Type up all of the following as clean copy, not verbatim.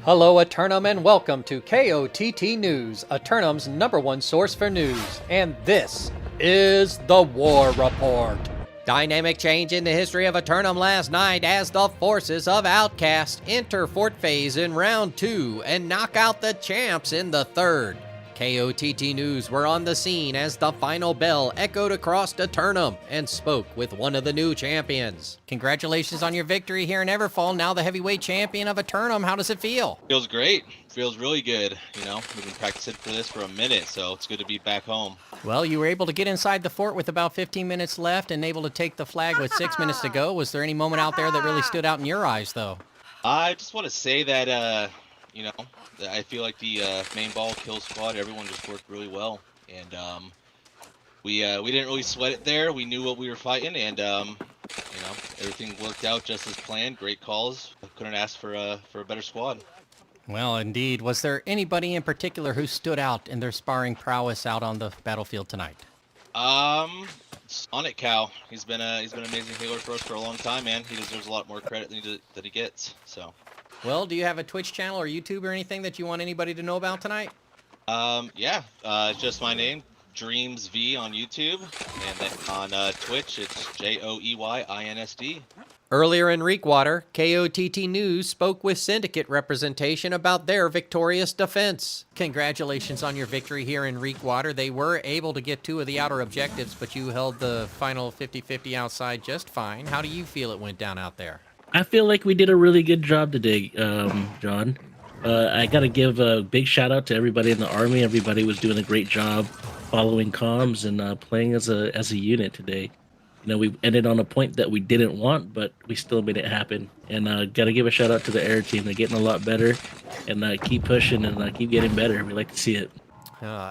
Hello, Eternum, and welcome to KOTT News, Eternum's #1 source for news. And this is the War Report. Dynamic change in the history of Eternum last night as the forces of Outcast enter Fort Phase in round 2 and knock out the champs in the 3rd. KOTT News were on the scene as the final bell echoed across Eternum and spoke with one of the new champions. Congratulations on your victory here in Everfall, now the heavyweight champion of Eternum. How does it feel? Feels great. Feels really good. You know, we've been practicing for this for a minute, so it's good to be back home. Well, you were able to get inside the fort with about 15 minutes left and able to take the flag with 6 minutes to go. Was there any moment out there that really stood out in your eyes, though? I just want to say that, you know, I feel like the main ball kill squad, everyone just worked really well, and we didn't really sweat it there. We knew what we were fighting, and you know, everything worked out just as planned. Great calls. I couldn't ask for a better squad. Well, indeed. Was there anybody in particular who stood out in their sparring prowess out on the battlefield tonight? Sonic Cow. He's been an amazing healer for us for a long time, man. He deserves a lot more credit than he gets. So. Well, do you have a Twitch channel or YouTube or anything that you want anybody to know about tonight? Yeah, just my name, DreamsV on YouTube, and then on Twitch, it's JOEYINSD. Earlier in Reekwater, KOTT News spoke with Syndicate representation about their victorious defense. Congratulations on your victory here in Reekwater. They were able to get 2 of the outer objectives, but you held the final 50-50 outside just fine. How do you feel it went down out there? I feel like we did a really good job today, John. I got to give a big shout out to everybody in the Army. Everybody was doing a great job following comms and playing as a unit today. You know, we ended on a point that we didn't want, but we still made it happen. And got to give a shout out to the air team. They're getting a lot better, and keep pushing and keep getting better. We like to see it.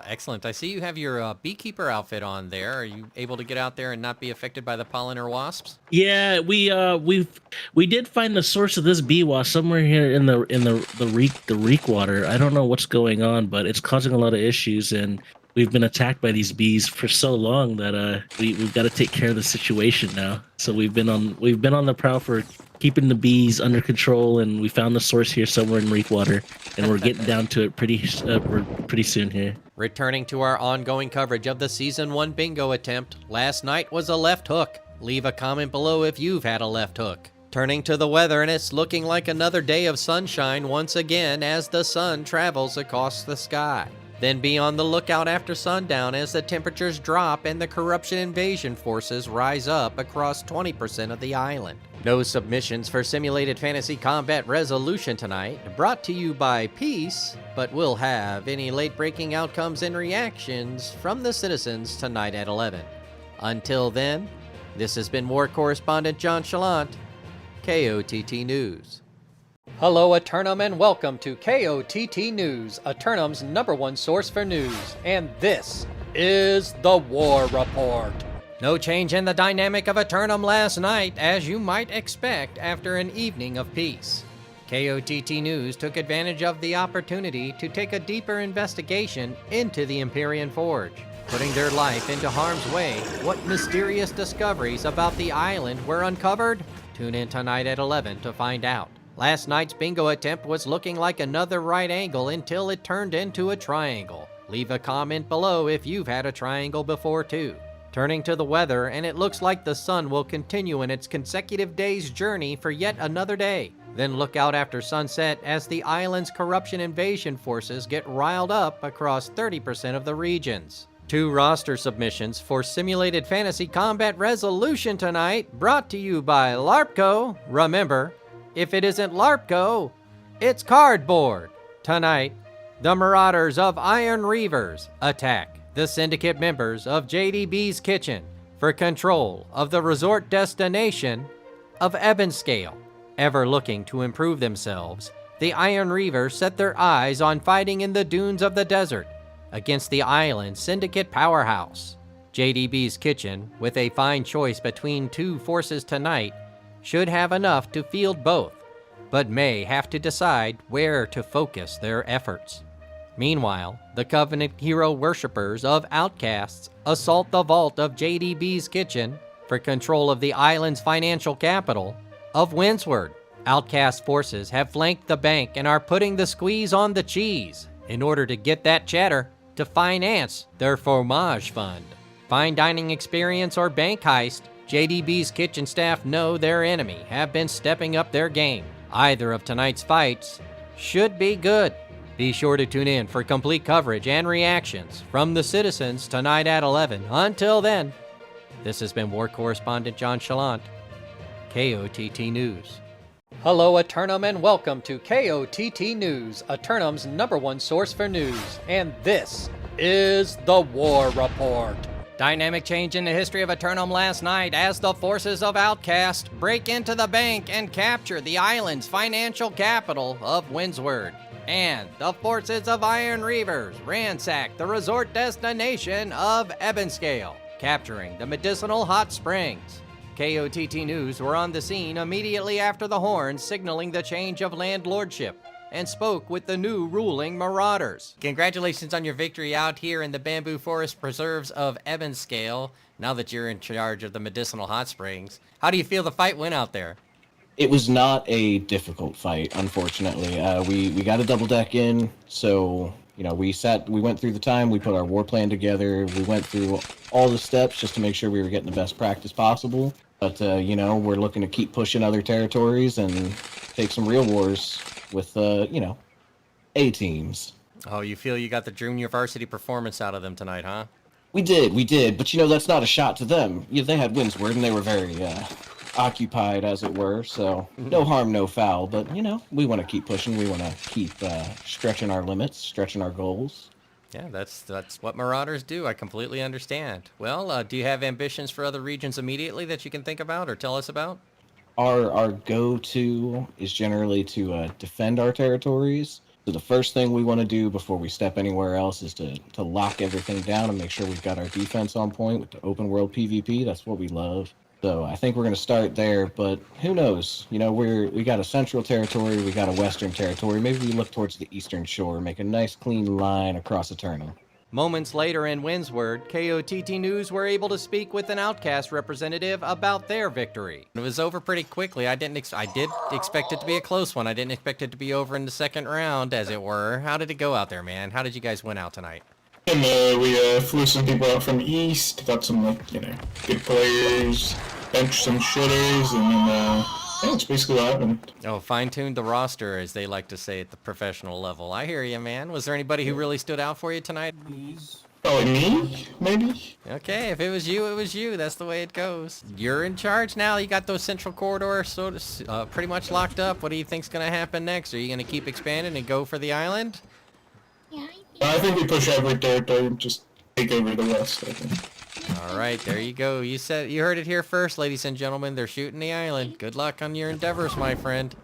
Excellent. I see you have your beekeeper outfit on there. Are you able to get out there and not be affected by the pollen or wasps? Yeah, we did find the source of this bee wasp somewhere here in the reek water. I don't know what's going on, but it's causing a lot of issues, and we've been attacked by these bees for so long that we've got to take care of the situation now. So we've been on the prowl for keeping the bees under control, and we found the source here somewhere in Reekwater, and we're getting down to it pretty soon here. Returning to our ongoing coverage of the Season 1 bingo attempt, last night was a left hook. Leave a comment below if you've had a left hook. Turning to the weather, and it's looking like another day of sunshine once again as the sun travels across the sky. Then be on the lookout after sundown as the temperatures drop and the corruption invasion forces rise up across 20% of the island. No submissions for Simulated Fantasy Combat Resolution tonight, brought to you by Peace, but we'll have any late-breaking outcomes and reactions from the citizens tonight at 11. Until then, this has been War Correspondent JChalant, KOTT News. Hello, Eternum, and welcome to KOTT News, Eternum's #1 source for news. And this is the War Report. No change in the dynamic of Eternum last night, as you might expect after an evening of peace. KOTT News took advantage of the opportunity to take a deeper investigation into the Empyrean Forge. Putting their life into harm's way, what mysterious discoveries about the island were uncovered? Tune in tonight at 11 to find out. Last night's bingo attempt was looking like another right angle until it turned into a triangle. Leave a comment below if you've had a triangle before too. Turning to the weather, and it looks like the sun will continue in its consecutive days' journey for yet another day. Then look out after sunset as the island's corruption invasion forces get riled up across 30% of the regions. 2 roster submissions for Simulated Fantasy Combat Resolution tonight, brought to you by LARPCO. Remember, if it isn't LARPCO, it's cardboard. Tonight, the Marauders of Iron Reavers attack the Syndicate members of JDB's Kitchen for control of the resort destination of Ebonscale. Ever looking to improve themselves, the Iron Reavers set their eyes on fighting in the dunes of the desert against the island's Syndicate powerhouse. JDB's Kitchen, with a fine choice between 2 forces tonight, should have enough to field both, but may have to decide where to focus their efforts. Meanwhile, the Covenant hero worshippers of Outcasts assault the vault of JDB's Kitchen for control of the island's financial capital of Winsward. Outcast forces have flanked the bank and are putting the squeeze on the cheese in order to get that cheddar to finance their fromage fund. Fine dining experience or bank heist, JDB's kitchen staff know their enemy have been stepping up their game. Either of tonight's fights should be good. Be sure to tune in for complete coverage and reactions from the citizens tonight at 11. Until then, this has been War Correspondent JChalant, KOTT News. Hello, Eternum, and welcome to KOTT News, Eternum's #1 source for news. And this is the War Report. Dynamic change in the history of Eternum last night as the forces of Outcast break into the bank and capture the island's financial capital of Windsward. And the forces of Iron Reavers ransack the resort destination of Ebonscale, capturing the medicinal hot springs. KOTT News were on the scene immediately after the horns signaling the change of landlordship and spoke with the new ruling Marauders. Congratulations on your victory out here in the bamboo forest preserves of Ebonscale, now that you're in charge of the medicinal hot springs. How do you feel the fight went out there? It was not a difficult fight, unfortunately. We got a double deck in, so we went through the time, we put our war plan together, we went through all the steps just to make sure we were getting the best practice possible. But we're looking to keep pushing other territories and take some real wars with A teams. Oh, you feel you got the junior varsity performance out of them tonight, huh? We did, but that's not a shot to them. They had Windsward and they were very occupied, as it were, so no harm, no foul. But we want to keep pushing. We want to keep stretching our limits, stretching our goals. Yeah, that's what Marauders do. I completely understand. Well, do you have ambitions for other regions immediately that you can think about or tell us about? Our go-to is generally to defend our territories. So the first thing we want to do before we step anywhere else is to lock everything down and make sure we've got our defense on point with the open world PvP. That's what we love. So I think we're going to start there, but who knows? We got a central territory, we got a western territory. Maybe we look towards the eastern shore, make a nice clean line across Eternum. Moments later in Windsward, KOTT News were able to speak with an Outcast representative about their victory. It was over pretty quickly. I did expect it to be a close one. I didn't expect it to be over in the second round, as it were. How did it go out there, man? How did you guys win out tonight? And we flew some people out from east, got some good players, benched some shitters, and then that's basically what happened. Oh, fine-tuned the roster, as they like to say at the professional level. I hear you, man. Was there anybody who really stood out for you tonight? Probably me, maybe? Okay, if it was you, it was you. That's the way it goes. You're in charge now. You got those central corridors pretty much locked up. What do you think's going to happen next? Are you going to keep expanding and go for the island? I think we push every territory and just take over the west, I think. All right, there you go. You heard it here first, ladies and gentlemen. They're shooting the island. Good luck on your endeavors, my friend.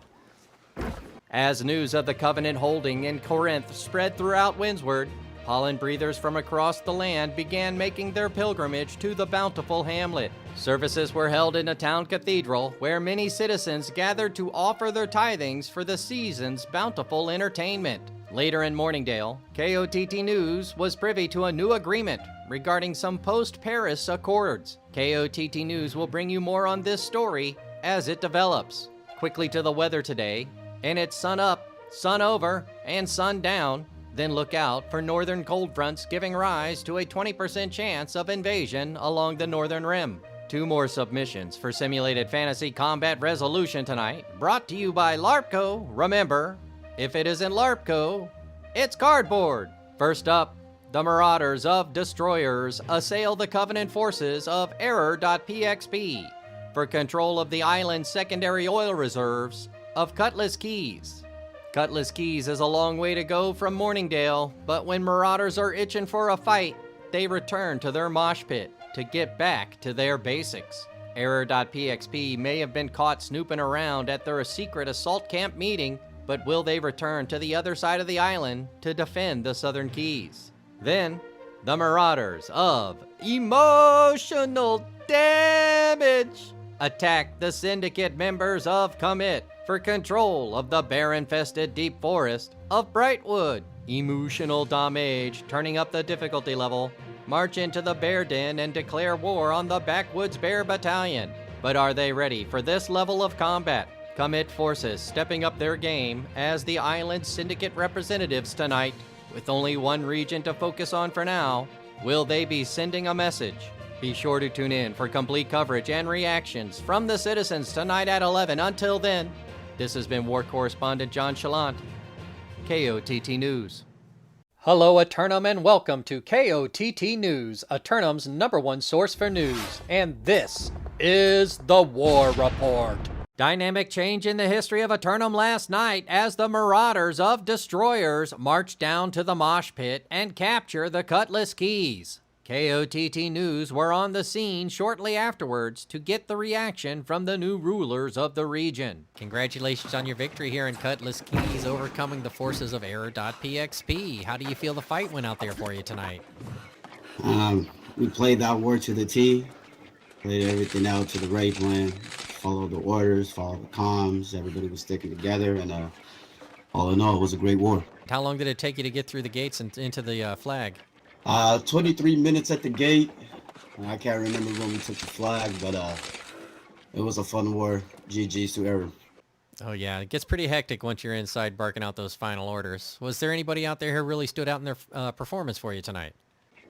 As news of the Covenant holding in Corinth spread throughout Windsward, pollen breathers from across the land began making their pilgrimage to the bountiful hamlet. Services were held in a town cathedral where many citizens gathered to offer their tithings for the season's bountiful entertainment. Later in Morningdale, KOTT News was privy to a new agreement regarding some post-Paris accords. KOTT News will bring you more on this story as it develops. Quickly to the weather today, and it's sun up, sun over, and sun down. Then look out for northern cold fronts giving rise to a 20% chance of invasion along the northern rim. 2 more submissions for Simulated Fantasy Combat Resolution tonight, brought to you by LARPCO. Remember, if it isn't LARPCO, it's cardboard. First up, the Marauders of Destroyers assail the Covenant forces of Error.pxp for control of the island's secondary oil reserves of Cutlass Keys. Cutlass Keys is a long way to go from Morningdale, but when Marauders are itching for a fight, they return to their mosh pit to get back to their basics. Error.pxp may have been caught snooping around at their secret assault camp meeting, but will they return to the other side of the island to defend the Southern Keys? Then, the Marauders of Emotional Damage attack the Syndicate members of Commit for control of the bear-infested deep forest of Brightwood. Emotional Damage, turning up the difficulty level, march into the bear den and declare war on the Backwoods Bear Battalion. But are they ready for this level of combat? Commit forces stepping up their game as the Island Syndicate representatives tonight. With only one region to focus on for now, will they be sending a message? Be sure to tune in for complete coverage and reactions from the citizens tonight at 11. Until then, this has been War Correspondent JChalant, KOTT News. Hello, Eternum, and welcome to KOTT News, Eternum's #1 source for news. And this is the War Report. Dynamic change in the history of Eternum last night as the Marauders of Destroyers march down to the mosh pit and capture the Cutlass Keys. KOTT News were on the scene shortly afterwards to get the reaction from the new rulers of the region. Congratulations on your victory here in Cutlass Keys, overcoming the forces of Error.pxp. How do you feel the fight went out there for you tonight? We played that war to the T, played everything out to the right plan, followed the orders, followed the comms, everybody was sticking together, and all in all, it was a great war. How long did it take you to get through the gates and into the flag? 23 minutes at the gate. I can't remember when we took the flag, but it was a fun war. GG's to Error. Oh yeah, it gets pretty hectic once you're inside barking out those final orders. Was there anybody out there who really stood out in their performance for you tonight?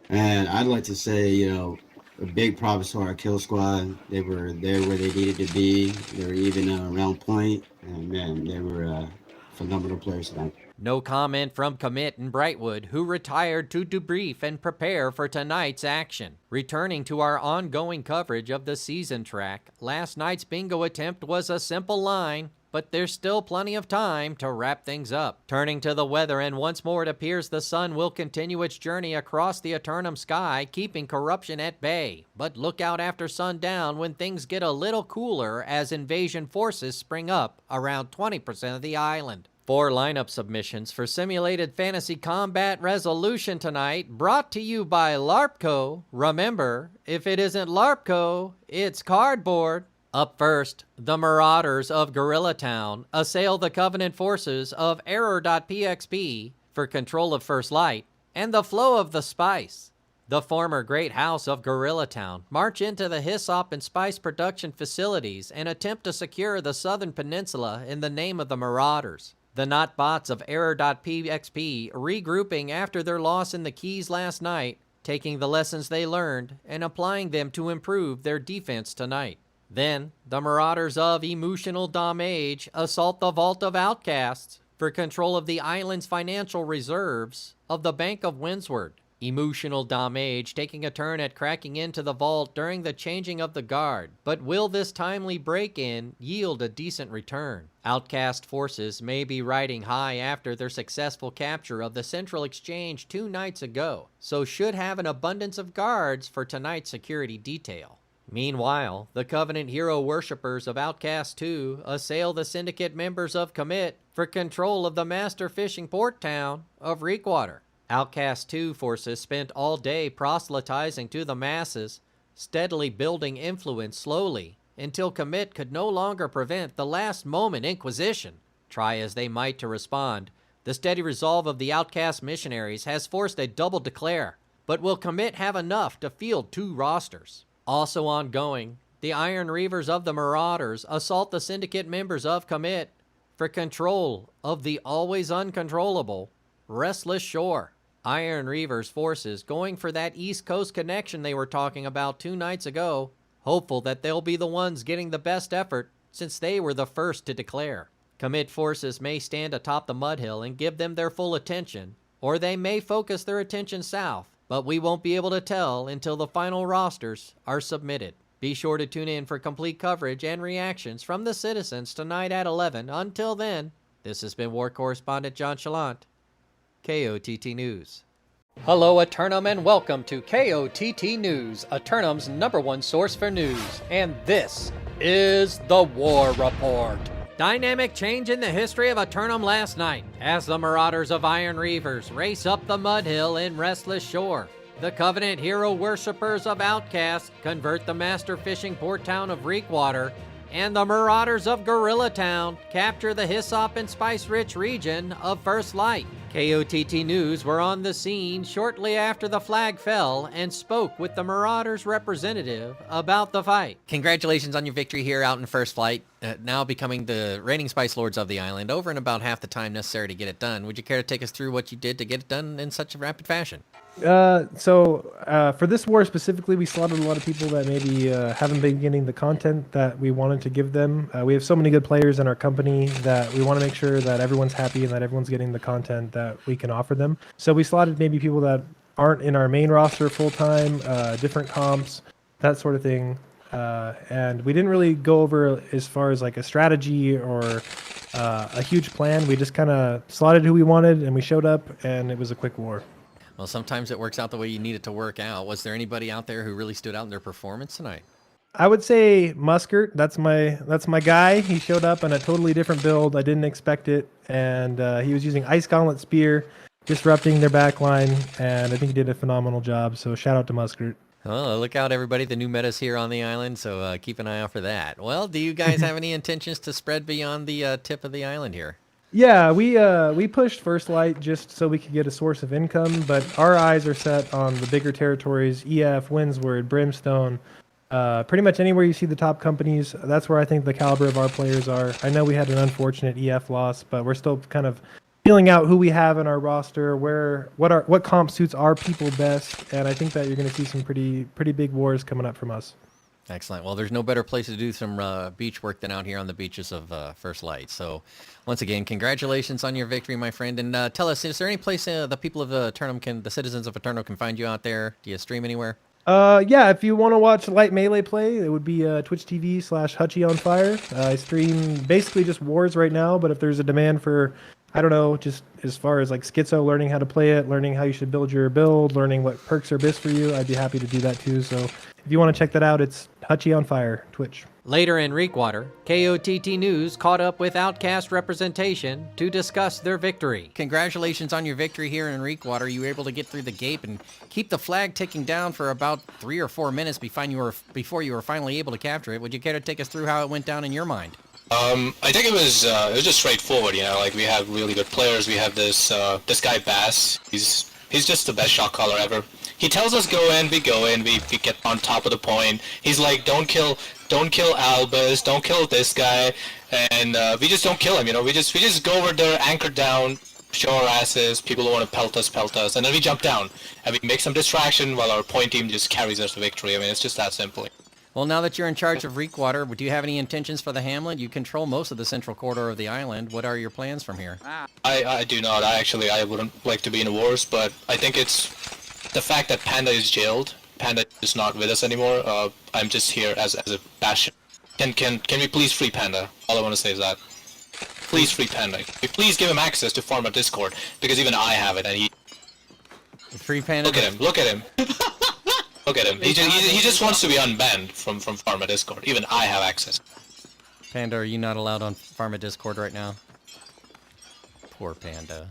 And I'd like to say, a big props to our kill squad. They were there where they needed to be. They were even around point, and man, they were phenomenal players tonight. No comment from Commit and Brightwood, who retired to debrief and prepare for tonight's action. Returning to our ongoing coverage of the season track, last night's bingo attempt was a simple line, but there's still plenty of time to wrap things up. Turning to the weather, and once more it appears the sun will continue its journey across the Eternum sky, keeping corruption at bay. But look out after sundown when things get a little cooler as invasion forces spring up around 20% of the island. 4 lineup submissions for Simulated Fantasy Combat Resolution tonight, brought to you by LARPco. Remember, if it isn't LARPco, it's cardboard. Up first, the Marauders of Gorilla Town assail the Covenant forces of Error.pxp for control of First Light and the flow of the spice. The former Great House of Gorilla Town march into the hyssop and spice production facilities and attempt to secure the southern peninsula in the name of the Marauders. The Notbots of Error.pxp regrouping after their loss in the Keys last night, taking the lessons they learned and applying them to improve their defense tonight. Then, the Marauders of Emotional Damage assault the Vault of Outcasts for control of the island's financial reserves of the Bank of Windsward. Emotional Damage taking a turn at cracking into the vault during the changing of the guard, but will this timely break-in yield a decent return? Outcast forces may be riding high after their successful capture of the Central Exchange 2 nights ago, so should have an abundance of guards for tonight's security detail. Meanwhile, the Covenant hero worshippers of Outcast 2 assail the Syndicate members of Commit for control of the master fishing port town of Reekwater. Outcast 2 forces spent all day proselytizing to the masses, steadily building influence slowly, until Commit could no longer prevent the last-moment inquisition. Try as they might to respond, the steady resolve of the Outcast missionaries has forced a double declare, but will Commit have enough to field 2 rosters? Also ongoing, the Iron Reavers of the Marauders assault the Syndicate members of Commit for control of the always uncontrollable Restless Shore. Iron Reavers forces going for that East Coast connection they were talking about 2 nights ago, hopeful that they'll be the ones getting the best effort since they were the first to declare. Commit forces may stand atop the Mudhill and give them their full attention, or they may focus their attention south, but we won't be able to tell until the final rosters are submitted. Be sure to tune in for complete coverage and reactions from the citizens tonight at 11. Until then, this has been War Correspondent JChalant, KOTT News. Hello, Eternum, and welcome to KOTT News, Eternum's #1 source for news. And this is the War Report. Dynamic change in the history of Eternum last night as the Marauders of Iron Reavers race up the Mudhill in Restless Shore. The Covenant hero worshippers of Outcast convert the master fishing port town of Reekwater, and the Marauders of Gorilla Town capture the hyssop and spice-rich region of First Light. KOTT News were on the scene shortly after the flag fell and spoke with the Marauders representative about the fight. Congratulations on your victory here out in first flight, now becoming the reigning Spice Lords of the island, over in about half the time necessary to get it done. Would you care to take us through what you did to get it done in such a rapid fashion? For this war specifically, we slaughtered a lot of people that maybe haven't been getting the content that we wanted to give them. We have so many good players in our company that we want to make sure that everyone's happy and that everyone's getting the content that we can offer them. So we slaughtered maybe people that aren't in our main roster full time, different comps, that sort of thing. And we didn't really go over as far as like a strategy or a huge plan. We just kind of slotted who we wanted and we showed up, and it was a quick war. Well, sometimes it works out the way you need it to work out. Was there anybody out there who really stood out in their performance tonight? I would say Muskert. That's my guy. He showed up in a totally different build. I didn't expect it, and he was using Ice Gauntlet Spear, disrupting their backline, and I think he did a phenomenal job. So shout out to Muskert. Oh, look out, everybody. The new meta's here on the island, so keep an eye out for that. Well, do you guys have any intentions to spread beyond the tip of the island here? Yeah, we pushed First Light just so we could get a source of income, but our eyes are set on the bigger territories, EF, Windsward, Brimstone, pretty much anywhere you see the top companies. That's where I think the caliber of our players are. I know we had an unfortunate EF loss, but we're still kind of feeling out who we have in our roster, what comp suits our people best, and I think that you're going to see some pretty big wars coming up from us. Excellent. Well, there's no better place to do some beach work than out here on the beaches of First Light. So, once again, congratulations on your victory, my friend. And tell us, is there any place the people of Eternum the citizens of Eternum can find you out there? Do you stream anywhere? Yeah, if you want to watch Light Melee play, it would be Twitch TV/HutchieOnFire. I stream basically just wars right now, but if there's a demand for, I don't know, just as far as like Schizo, learning how to play it, learning how you should build your build, learning what perks are best for you, I'd be happy to do that too. So if you want to check that out, it's HutchieOnFire, Twitch. Later in Reekwater, KOTT News caught up with Outcast representation to discuss their victory. Congratulations on your victory here in Reekwater. You were able to get through the gate and keep the flag ticking down for about 3 or 4 minutes before you were finally able to capture it. Would you care to take us through how it went down in your mind? I think it was just straightforward, you know, like we have really good players. We have this guy Bass. He's just the best shot caller ever. He tells us go in, we get on top of the point. He's like, don't kill Albus, don't kill this guy, and we just don't kill him, you know. We just go over there, anchor down, show our asses. People who want to pelt us, and then we jump down and we make some distraction while our point team just carries us to victory. I mean, it's just that simple. Well, now that you're in charge of Reekwater, do you have any intentions for the hamlet? You control most of the central corridor of the island. What are your plans from here? I do not. I wouldn't like to be in the wars, but I think it's the fact that Panda is jailed. Panda is not with us anymore. I'm just here as a bastion. Can we please free Panda? All I want to say is that. Please free Panda. Please give him access to Pharma Discord, because even I have it, and he... Free Panda? Look at him. Look at him. Look at him. He just wants to be unbanned from Pharma Discord. Even I have access. Panda, are you not allowed on Pharma Discord right now? Poor Panda.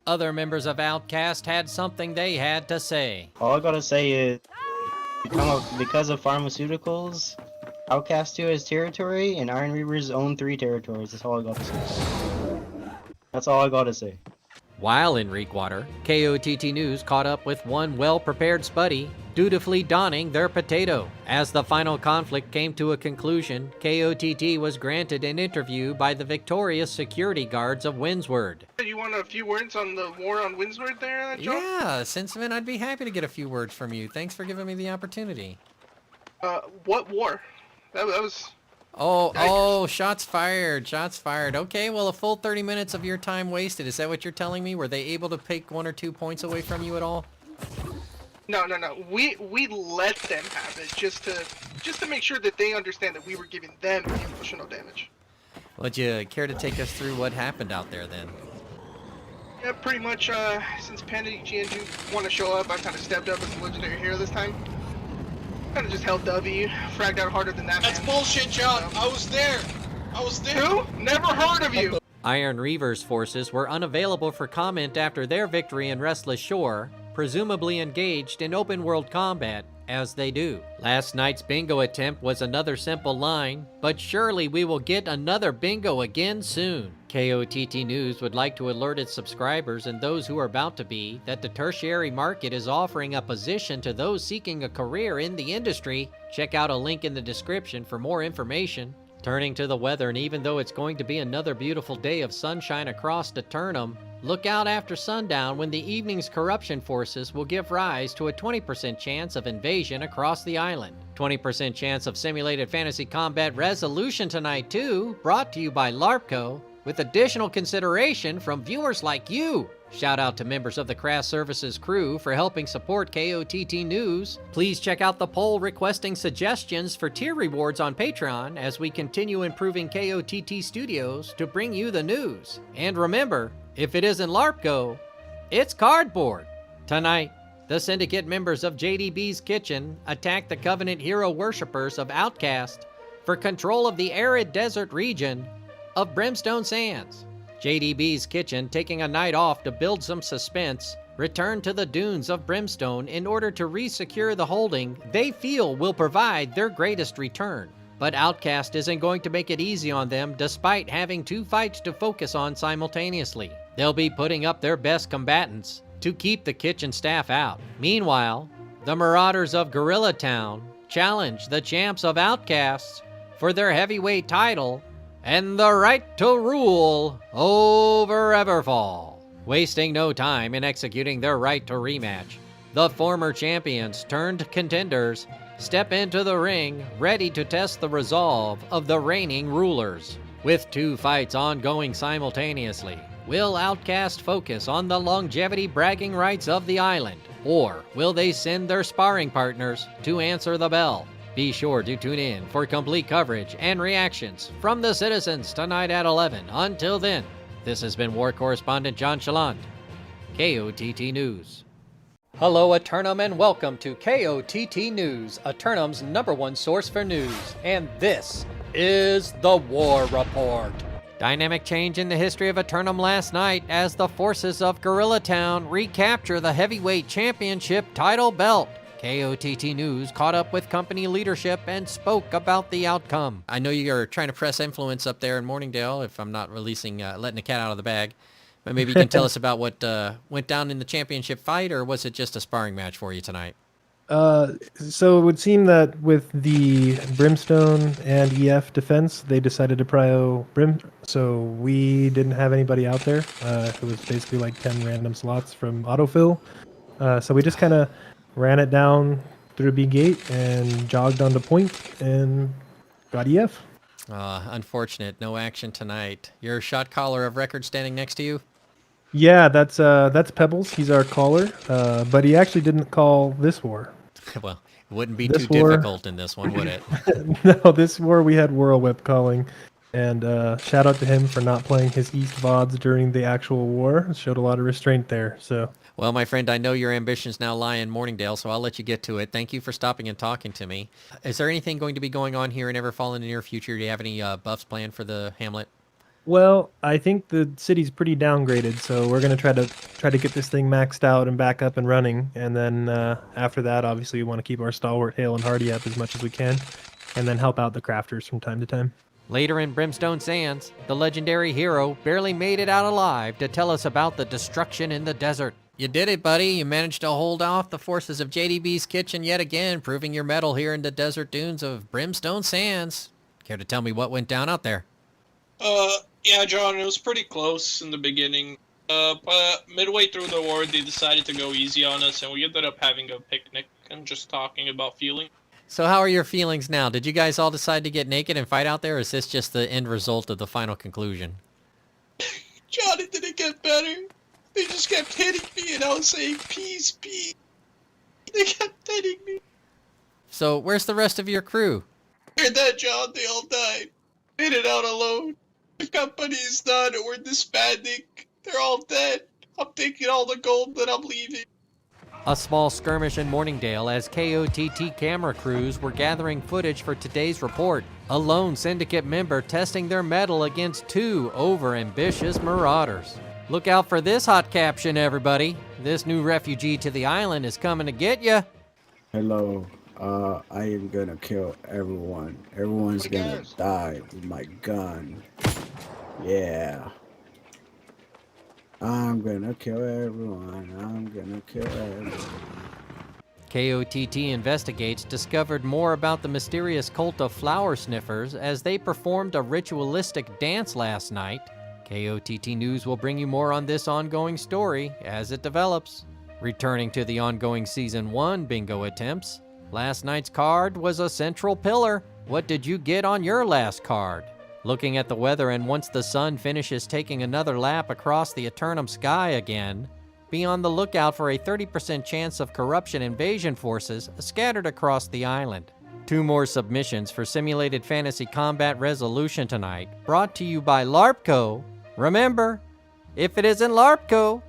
Other members of Outcast had something they had to say. All I gotta say is, because of pharmaceuticals, Outcast 2 has territory, and Iron Reavers own 3 territories. That's all I gotta say. That's all I gotta say. While in Reekwater, KOTT News caught up with one well-prepared Spuddy, dutifully donning their potato. As the final conflict came to a conclusion, KOTT was granted an interview by the victorious security guards of Windsward. You want a few words on the war on Windsward there, John? Yeah, Cincinnati, I'd be happy to get a few words from you. Thanks for giving me the opportunity. What war? That was... Oh, shots fired, shots fired. Okay, well, a full 30 minutes of your time wasted. Is that what you're telling me? Were they able to take 1 or 2 points away from you at all? No. We let them have it just to make sure that they understand that we were giving them emotional damage. Would you care to take us through what happened out there then? Yeah, pretty much. Since Panda and do want to show up, I kind of stepped up as a legendary hero this time. Kind of just held W, fragged out harder than that. That's bullshit, John. I was there. Who? Never heard of you. Iron Reaver's forces were unavailable for comment after their victory in Restless Shore, presumably engaged in open-world combat, as they do. Last night's bingo attempt was another simple line, but surely we will get another bingo again soon. KOTT News would like to alert its subscribers and those who are about to be that the tertiary market is offering a position to those seeking a career in the industry. Check out a link in the description for more information. Turning to the weather, and even though it's going to be another beautiful day of sunshine across Eternum, look out after sundown when the evening's corruption forces will give rise to a 20% chance of invasion across the island. 20% chance of simulated fantasy combat resolution tonight too, brought to you by LARPco, with additional consideration from viewers like you. Shout out to members of the Craft Services crew for helping support KOTT News. Please check out the poll requesting suggestions for tier rewards on Patreon as we continue improving KOTT Studios to bring you the news. And remember, if it isn't LARPco, it's cardboard. Tonight, the Syndicate members of JDB's Kitchen attack the Covenant hero worshippers of Outcast for control of the arid desert region of Brimstone Sands. JDB's Kitchen, taking a night off to build some suspense, return to the dunes of Brimstone in order to re-secure the holding they feel will provide their greatest return. But Outcast isn't going to make it easy on them despite having 2 fights to focus on simultaneously. They'll be putting up their best combatants to keep the kitchen staff out. Meanwhile, the Marauders of Gorilla Town challenge the champs of Outcasts for their heavyweight title and the right to rule over Everfall. Wasting no time in executing their right to rematch, the former champions turned contenders step into the ring ready to test the resolve of the reigning rulers. With 2 fights ongoing simultaneously, will Outcast focus on the longevity bragging rights of the island, or will they send their sparring partners to answer the bell? Be sure to tune in for complete coverage and reactions from the citizens tonight at 11. Until then, this has been War Correspondent JChalant, KOTT News. Hello, Eternum, and welcome to KOTT News, Eternum's #1 source for news. And this is the War Report. Dynamic change in the history of Eternum last night as the forces of Gorilla Town recapture the heavyweight championship title belt. KOTT News caught up with company leadership and spoke about the outcome. I know you're trying to press influence up there in Morningdale, if I'm not letting the cat out of the bag. But maybe you can tell us about what went down in the championship fight, or was it just a sparring match for you tonight? So it would seem that with the Brimstone and EF defense, they decided to prio Brim. So we didn't have anybody out there. It was basically like 10 random slots from autofill. So we just kind of ran it down through B gate and jogged onto point and got EF. Unfortunate, no action tonight. Your shot caller of record standing next to you? Yeah, that's Pebbles. He's our caller, but he actually didn't call this war. Well, it wouldn't be too difficult in this one, would it? No, this war we had Whirlwhip calling, and shout out to him for not playing his East VODs during the actual war. Showed a lot of restraint there. So. Well, my friend, I know your ambitions now lie in Morningdale, so I'll let you get to it. Thank you for stopping and talking to me. Is there anything going to be going on here in Everfall in the near future? Do you have any buffs planned for the hamlet? Well, I think the city's pretty downgraded, so we're gonna try to get this thing maxed out and back up and running, and then after that, obviously, we want to keep our stalwart Hale and Hardy up as much as we can, and then help out the crafters from time to time. Later in Brimstone Sands, the legendary hero barely made it out alive to tell us about the destruction in the desert. You did it, buddy. You managed to hold off the forces of JDB's Kitchen yet again, proving your mettle here in the desert dunes of Brimstone Sands. Care to tell me what went down out there? Yeah, John, it was pretty close in the beginning. But midway through the war, they decided to go easy on us, and we ended up having a picnic and just talking about feeling. So how are your feelings now? Did you guys all decide to get naked and fight out there, or is this just the end result of the final conclusion? John, it didn't get better. They just kept hitting me, and I was saying, peace, peace. They kept hitting me. So where's the rest of your crew? They're dead, John. They all died. Made it out alone. The company is done. We're disbanding. They're all dead. I'm taking all the gold and I'm leaving. A small skirmish in Morningdale as KOTT camera crews were gathering footage for today's report. A lone syndicate member testing their mettle against 2 over-ambitious marauders. Look out for this hot caption, everybody. This new refugee to the island is coming to get you. Hello, I am gonna kill everyone. Everyone's gonna die with my gun. Yeah. I'm gonna kill everyone. I'm gonna kill everyone. KOTT Investigates discovered more about the mysterious cult of flower sniffers as they performed a ritualistic dance last night. KOTT News will bring you more on this ongoing story as it develops. Returning to the ongoing Season 1 bingo attempts, last night's card was a central pillar. What did you get on your last card? Looking at the weather, and once the sun finishes taking another lap across the eternum sky again, be on the lookout for a 30% chance of corruption invasion forces scattered across the island. 2 more submissions for simulated fantasy combat resolution tonight, brought to you by LARPco. Remember, if it isn't LARPco,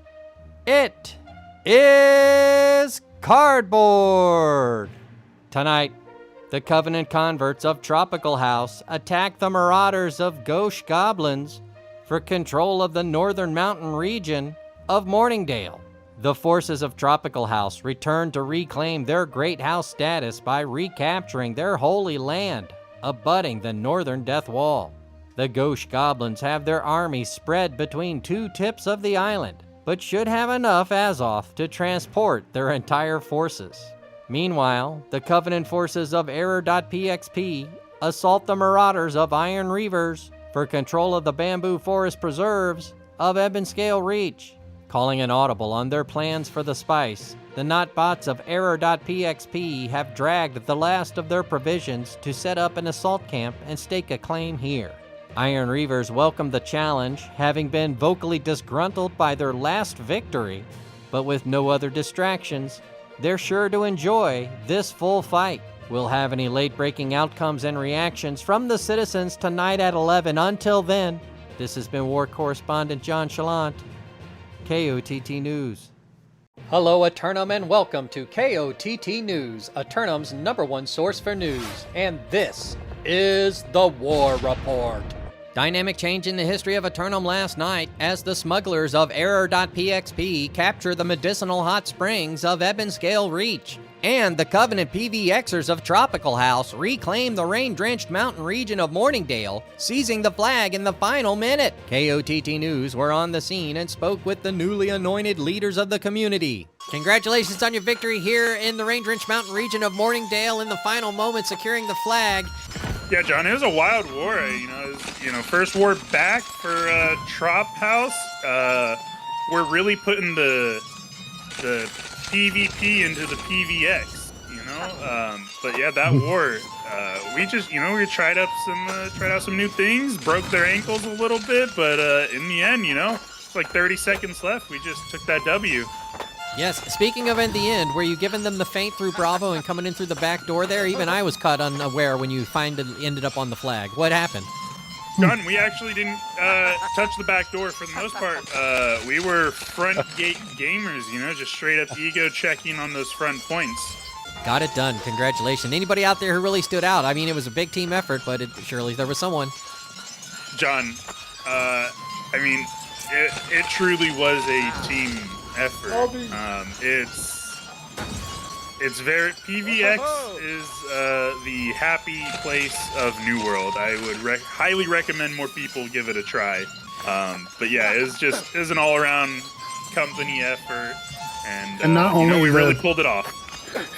it is cardboard. Tonight, the Covenant converts of Tropical House attack the marauders of Gauche Goblins for control of the northern mountain region of Morningdale. The forces of Tropical House return to reclaim their great house status by recapturing their holy land, abutting the northern Death Wall. The Gauche Goblins have their armies spread between 2 tips of the island, but should have enough Azoth to transport their entire forces. Meanwhile, the Covenant forces of Error.pxp assault the marauders of Iron Reavers for control of the bamboo forest preserves of Ebonscale Reach. Calling an audible on their plans for the spice, the Notbots of Error.pxp have dragged the last of their provisions to set up an assault camp and stake a claim here. Iron Reavers welcome the challenge, having been vocally disgruntled by their last victory, but with no other distractions, they're sure to enjoy this full fight. We'll have any late-breaking outcomes and reactions from the citizens tonight at 11. Until then, this has been War Correspondent JChalant, KOTT News. Hello, Eternum, and welcome to KOTT News, Eternum's #1 source for news. And this is the War Report. Dynamic change in the history of Eternum last night as the smugglers of Error.pxp capture the medicinal hot springs of Ebonscale Reach. And the Covenant PVXers of Tropical House reclaim the rain-drenched mountain region of Morningdale, seizing the flag in the final minute. KOTT News were on the scene and spoke with the newly anointed leaders of the community. Congratulations on your victory here in the rain-drenched mountain region of Morningdale in the final moment, securing the flag. Yeah, John, it was a wild war. First war back for Trop House. We're really putting the PvP into the PvX. But yeah, that war. We just, we tried out some new things, broke their ankles a little bit, but in the end, it's like 30 seconds left. We just took that W. Yes, speaking of in the end, were you giving them the feint through Bravo and coming in through the back door there? Even I was caught unaware when you ended up on the flag. What happened? John, we actually didn't touch the back door for the most part. We were front gate gamers, just straight up ego checking on those front points. Got it done. Congratulations. Anybody out there who really stood out? I mean, it was a big team effort, but surely there was someone. John, it truly was a team effort. It's very PvX is the happy place of New World. I would highly recommend more people give it a try. But yeah, it was an all-around company effort, and not only we really pulled it off.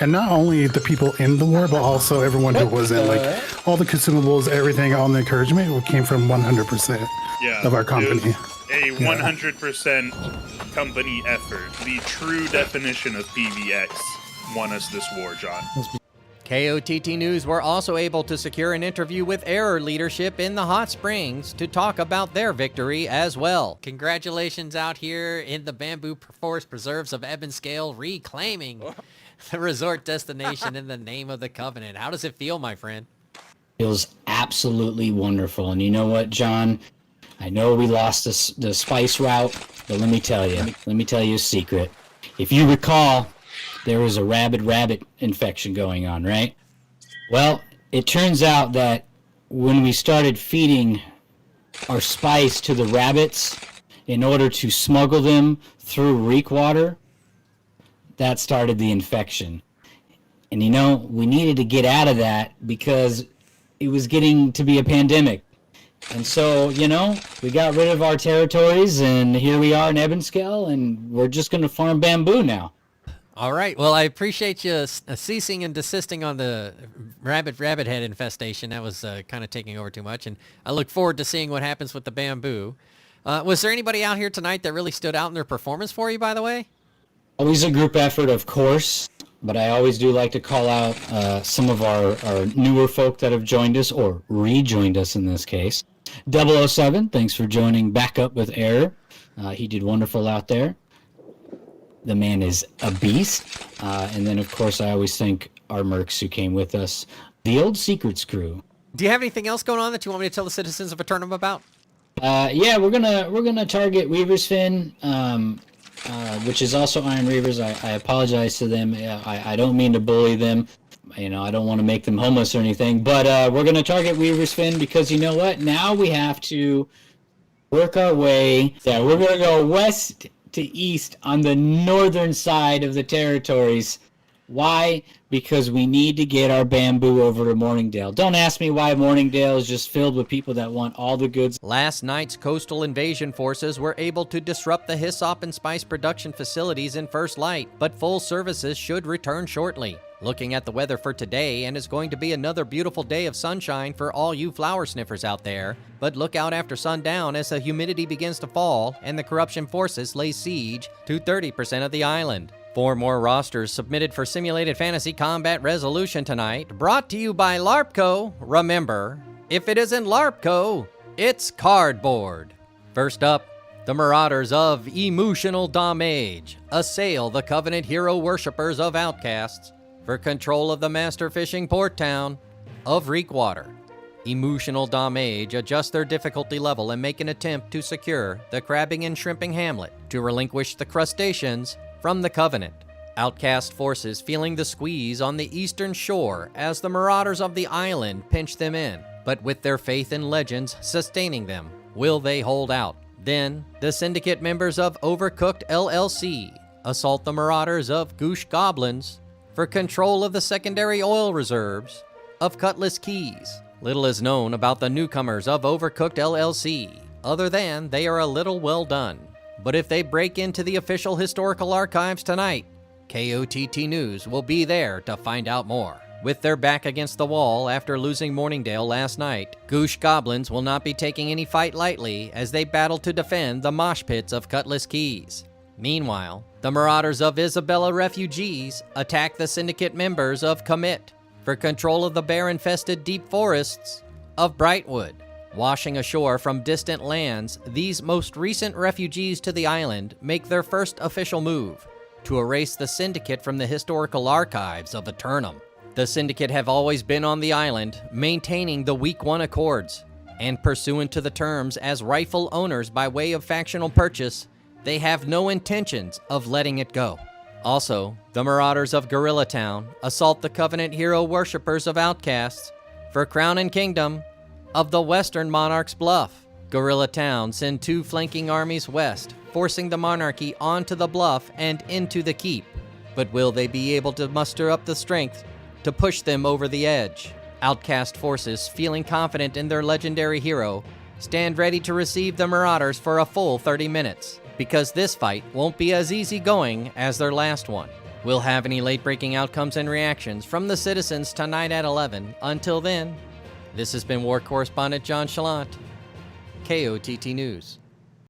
And not only the people in the war, but also everyone who was in, all the consumables, everything, all the encouragement came from 100% of our company. A 100% company effort. The true definition of PvX won us this war, John. KOTT News were also able to secure an interview with Error leadership in the Hot Springs to talk about their victory as well. Congratulations out here in the bamboo forest preserves of Ebonscale, reclaiming the resort destination in the name of the Covenant. How does it feel, my friend? Feels absolutely wonderful. And you know what, John? I know we lost the spice route, but let me tell you a secret. If you recall, there was a rabid rabbit infection going on, right? Well, it turns out that when we started feeding our spice to the rabbits, in order to smuggle them through reek water, that started the infection. And you know, we needed to get out of that because it was getting to be a pandemic. And so, you know, we got rid of our territories, and here we are in Ebonscale, and we're just going to farm bamboo now. All right. Well, I appreciate you ceasing and desisting on the rabbit head infestation. That was kind of taking over too much, and I look forward to seeing what happens with the bamboo. Was there anybody out here tonight that really stood out in their performance for you, by the way? Always a group effort, of course, but I always do like to call out some of our newer folk that have joined us, or rejoined us in this case. 007, thanks for joining back up with Error. He did wonderful out there. The man is a beast. And then, of course, I always thank our mercs who came with us. The old Secrets crew. Do you have anything else going on that you want me to tell the citizens of Eternum about? Yeah, we're gonna target Weaver's Fin, which is also Iron Reavers. I apologize to them. I don't mean to bully them. You know, I don't want to make them homeless or anything. But we're gonna target Weaver's Fin because you know what? Now we have to work our way. Yeah, we're gonna go west to east on the northern side of the territories. Why? Because we need to get our bamboo over to Morningdale. Don't ask me why Morningdale is just filled with people that want all the goods. Last night's coastal invasion forces were able to disrupt the hyssop and spice production facilities in First Light, but full services should return shortly. Looking at the weather for today, and it's going to be another beautiful day of sunshine for all you flower sniffers out there, but look out after sundown as the humidity begins to fall and the corruption forces lay siege to 30% of the island. 4 more rosters submitted for Simulated Fantasy Combat Resolution tonight, brought to you by LARPco. Remember, if it isn't LARPco, it's cardboard. First up, the Marauders of Emotional Damage assail the Covenant hero worshippers of Outcasts for control of the master fishing port town of Reekwater. Emotional Damage adjust their difficulty level and make an attempt to secure the crabbing and shrimping hamlet to relinquish the crustaceans from the Covenant. Outcast forces feeling the squeeze on the eastern shore as the Marauders of the island pinch them in, but with their faith in legends sustaining them, will they hold out? Then, the syndicate members of Overcooked LLC assault the Marauders of Goosh Goblins for control of the secondary oil reserves of Cutlass Keys. Little is known about the newcomers of Overcooked LLC, other than they are a little well done. But if they break into the official historical archives tonight, KOTT News will be there to find out more. With their back against the wall after losing Morningdale last night, Goosh Goblins will not be taking any fight lightly as they battle to defend the mosh pits of Cutlass Keys. Meanwhile, the Marauders of Isabella Refugees attack the syndicate members of Commit for control of the bear-infested deep forests of Brightwood. Washing ashore from distant lands, these most recent refugees to the island make their first official move to erase the syndicate from the historical archives of Eternum. The syndicate have always been on the island, maintaining the Week 1 Accords, and pursuant to the terms as rightful owners by way of factional purchase, they have no intentions of letting it go. Also, the Marauders of Gorilla Town assault the Covenant hero worshippers of Outcasts for Crown and Kingdom of the Western Monarch's Bluff. Gorilla Town send 2 flanking armies west, forcing the monarchy onto the bluff and into the keep. But will they be able to muster up the strength to push them over the edge? Outcast forces, feeling confident in their legendary hero, stand ready to receive the Marauders for a full 30 minutes, because this fight won't be as easy going as their last one. We'll have any late-breaking outcomes and reactions from the citizens tonight at 11. Until then, this has been War Correspondent JChalant, KOTT News.